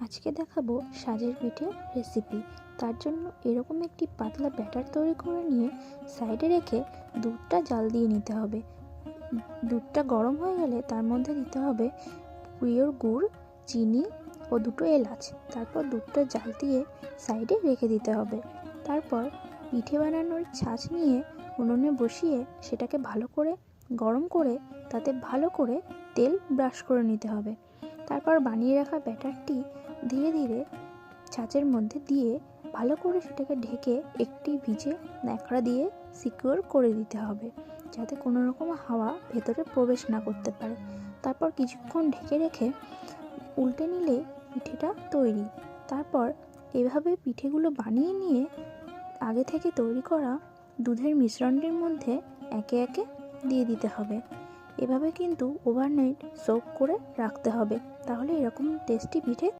আজকে দেখাবো সাজের পিঠে রেসিপি। তার জন্য এরকম একটি পাতলা ব্যাটার তৈরি করে নিয়ে সাইডে রেখে দুধটা জাল দিয়ে নিতে হবে। দুধটা গরম হয়ে গেলে তার মধ্যে দিতে হবে পিওর গুড়, চিনি ও দুটো এলাচ। তারপর দুধটা জাল দিয়ে সাইডে রেখে দিতে হবে। তারপর পিঠে বানানোর ছাঁচ নিয়ে উনুনে বসিয়ে সেটাকে ভালো করে গরম করে তাতে ভালো করে তেল ব্রাশ করে নিতে হবে। তারপর বানিয়ে রাখা ব্যাটারটি ধীরে ধীরে ছাঁচের মধ্যে দিয়ে ভালো করে সেটাকে ঢেকে একটি ভিজে ন্যাকড়া দিয়ে সিকিউর করে দিতে হবে, যাতে কোনো রকম হাওয়া ভেতরে প্রবেশ না করতে পারে। তারপর কিছুক্ষণ ঢেকে রেখে উল্টে নিলে পিঠেটা তৈরি। তারপর এভাবে পিঠেগুলো বানিয়ে নিয়ে আগে থেকে তৈরি করা দুধের মিশ্রণটির মধ্যে একে একে দিয়ে দিতে হবে। এভাবে কিন্তু ওভারনাইট সোক করে রাখতে হবে, তাহলে এরকম টেস্টি পিঠে